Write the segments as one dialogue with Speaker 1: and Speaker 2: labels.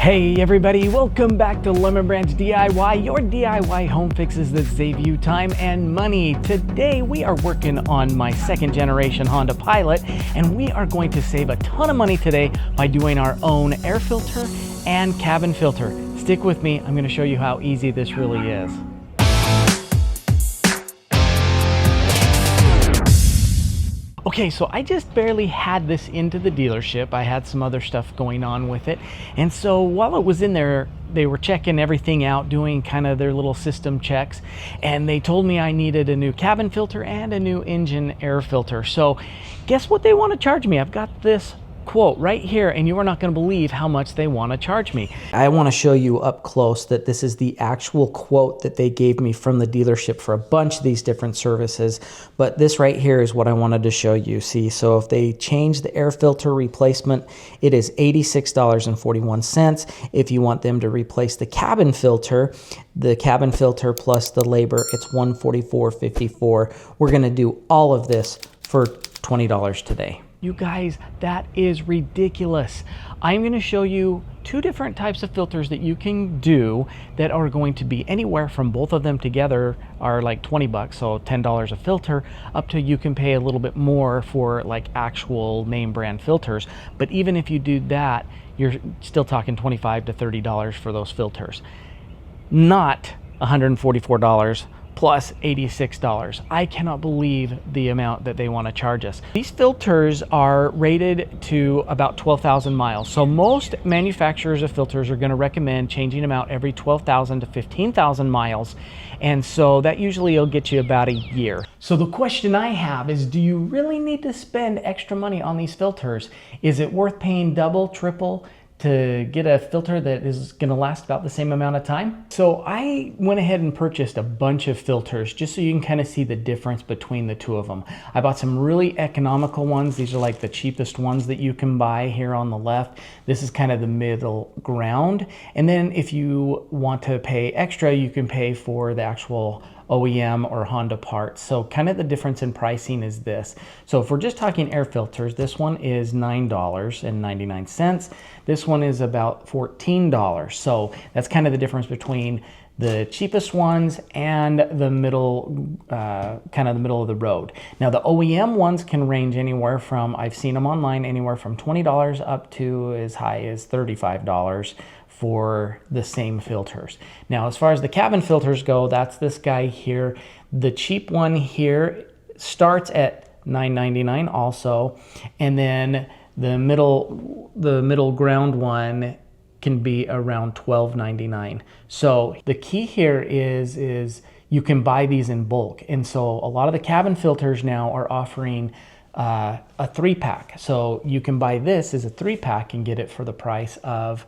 Speaker 1: Hey everybody, welcome back to Lemon Branch DIY, your DIY home fixes that save you time and money. Today we are working on my second generation Honda Pilot, and we are going to save a ton of money today by doing our own air filter and cabin filter. Stick with me, I'm going to show you how easy this really is. Okay, so I just barely had this into the dealership. I had some other stuff going on with it. And so while it was in there, they were checking everything out, doing kind of their little system checks. And they told me I needed a new cabin filter and a new engine air filter. So guess what they want to charge me? I've got this quote right here, and you are not going to believe how much they want to charge me. I want to show you up close that this is the actual quote that they gave me from the dealership for a bunch of these different services, but this right here is what I wanted to show you. See, so if they change the air filter replacement, it is $86.41. If you want them to replace the cabin filter plus the labor, it's $144.54. We're going to do all of this for $20 today. You guys, that is ridiculous. I'm going to show you two different types of filters that you can do that are going to be anywhere from, both of them together are like 20 bucks, so $10 a filter, up to you can pay a little bit more for like actual name brand filters. But even if you do that, you're still talking $25 to $30 for those filters. Not $144 plus $86. I cannot believe the amount that they want to charge us. These filters are rated to about 12,000 miles. So most manufacturers of filters are going to recommend changing them out every 12,000 to 15,000 miles. And so that usually will get you about a year. So the question I have is, do you really need to spend extra money on these filters? Is it worth paying double, triple to get a filter that is going to last about the same amount of time? So I went ahead and purchased a bunch of filters just so you can kind of see the difference between the two of them. I bought some really economical ones. These are like the cheapest ones that you can buy here on the left. This is kind of the middle ground. And then if you want to pay extra, you can pay for the actual OEM or Honda parts. So kind of the difference in pricing is this. So if we're just talking air filters, this one is $9.99. This one is about $14. So that's kind of the difference between the cheapest ones and the middle, kind of the middle of the road. Now the OEM ones can range anywhere from, I've seen them online, anywhere from $20 up to as high as $35 for the same filters. Now, as far as the cabin filters go, that's this guy here. The cheap one here starts at $9.99 also, and then the middle ground one can be around $12.99. So the key here is you can buy these in bulk, and so a lot of the cabin filters now are offering a 3-pack. So you can buy this as a 3-pack and get it for the price of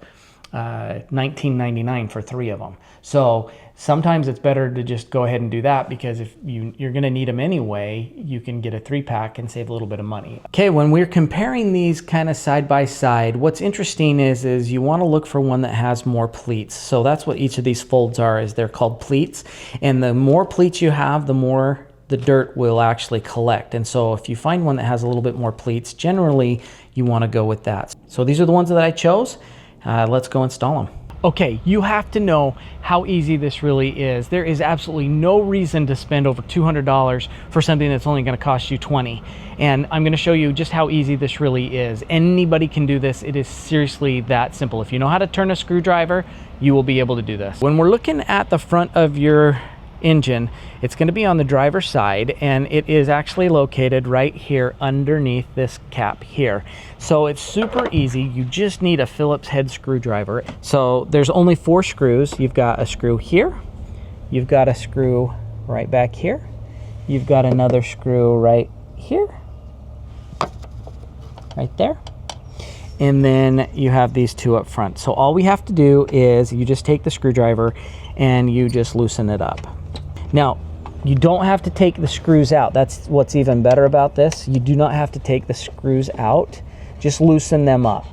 Speaker 1: $19.99 for 3 of them. So sometimes it's better to just go ahead and do that, because if you're going to need them anyway, you can get a 3-pack and save a little bit of money. Okay, when we're comparing these kind of side by side, what's interesting is you want to look for one that has more pleats. So that's what each of these folds are, is they're called pleats. And the more pleats you have, the more the dirt will actually collect. And so if you find one that has a little bit more pleats, generally you want to go with that. So these are the ones that I chose. Let's go install them. Okay, you have to know how easy this really is. There is absolutely no reason to spend over $200 for something that's only going to cost you $20. And I'm going to show you just how easy this really is. Anybody can do this. It is seriously that simple. If you know how to turn a screwdriver, you will be able to do this. When we're looking at the front of your engine, it's going to be on the driver's side, and it is actually located right here underneath this cap here. So it's super easy. You just need a Phillips head screwdriver. So there's only 4 screws. You've got a screw here, you've got a screw right back here, you've got another screw right here, right there, and then you have these 2 up front. So all we have to do is you just take the screwdriver and you just loosen it up. Now, you don't have to take the screws out. That's what's even better about this. You do not have to take the screws out. Just loosen them up.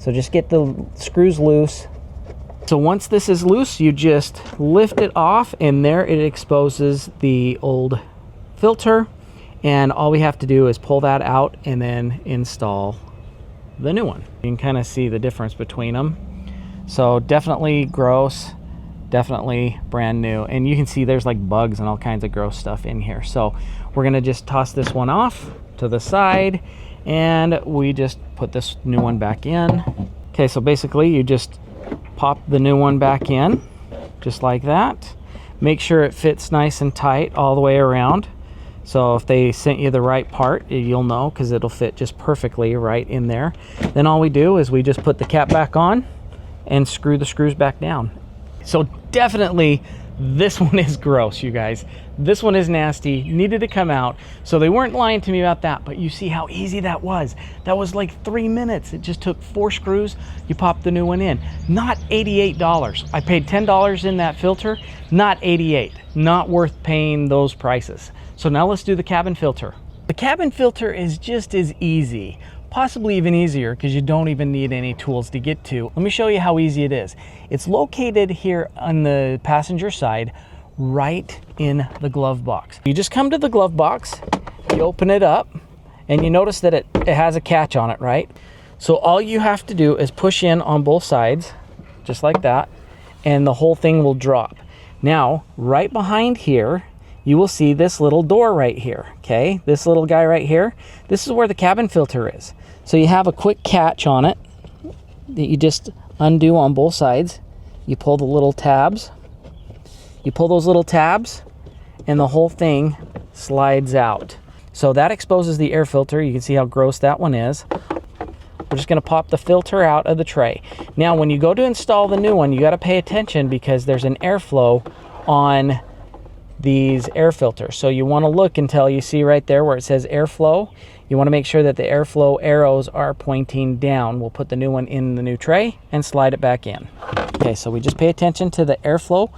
Speaker 1: So just get the screws loose. So once this is loose, you just lift it off, and there it exposes the old filter. And all we have to do is pull that out and then install the new one. You can kind of see the difference between them. So definitely gross, definitely brand new. And you can see there's like bugs and all kinds of gross stuff in here. So we're gonna just toss this one off to the side, and we just put this new one back in. Okay, so basically you just pop the new one back in, just like that. Make sure it fits nice and tight all the way around. So if they sent you the right part, you'll know, because it'll fit just perfectly right in there. Then all we do is we just put the cap back on and screw the screws back down. So definitely this one is gross, you guys. This one is nasty, needed to come out. So they weren't lying to me about that, but you see how easy that was. That was like 3 minutes. It just took 4 screws. You pop the new one in. Not $88. I paid $10 in that filter, not $88. Not worth paying those prices. So now let's do the cabin filter. The cabin filter is just as easy, possibly even easier, because you don't even need any tools to get to. Let me show you how easy it is. It's located here on the passenger side, right in the glove box. You just come to the glove box, you open it up, and you notice that it has a catch on it, right? So all you have to do is push in on both sides, just like that, and the whole thing will drop. Now, right behind here, you will see this little door right here, okay? This little guy right here, this is where the cabin filter is. So you have a quick catch on it that you just undo on both sides. You pull the little tabs. You pull those little tabs, and the whole thing slides out. So that exposes the air filter. You can see how gross that one is. We're just gonna pop the filter out of the tray. Now, when you go to install the new one, you gotta pay attention, because there's an airflow on these air filters. So you wanna look until you see right there where it says airflow. You wanna make sure that the airflow arrows are pointing down. We'll put the new one in the new tray and slide it back in. Okay, so we just pay attention to the airflow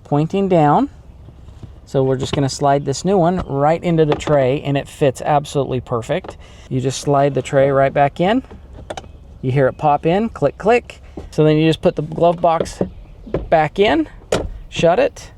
Speaker 1: pointing down. So we're just gonna slide this new one right into the tray, and it fits absolutely perfect. You just slide the tray right back in. You hear it pop in, click, click. So then you just put the glove box back in, shut it,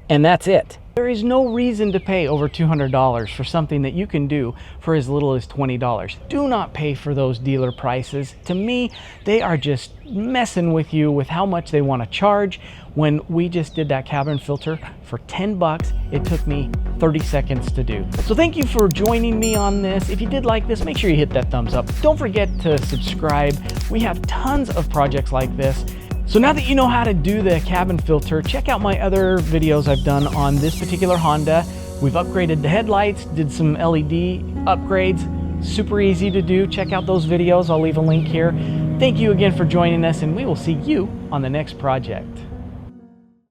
Speaker 1: and that's it. There is no reason to pay over $200 for something that you can do for as little as $20. Do not pay for those dealer prices. To me, they are just messing with you with how much they want to charge. When we just did that cabin filter for 10 bucks, it took me 30 seconds to do. So thank you for joining me on this. If you did like this, make sure you hit that thumbs up. Don't forget to subscribe. We have tons of projects like this. So now that you know how to do the cabin filter, check out my other videos I've done on this particular Honda. We've upgraded the headlights, did some LED upgrades, super easy to do. Check out those videos, I'll leave a link here. Thank you again for joining us, and we will see you on the next project.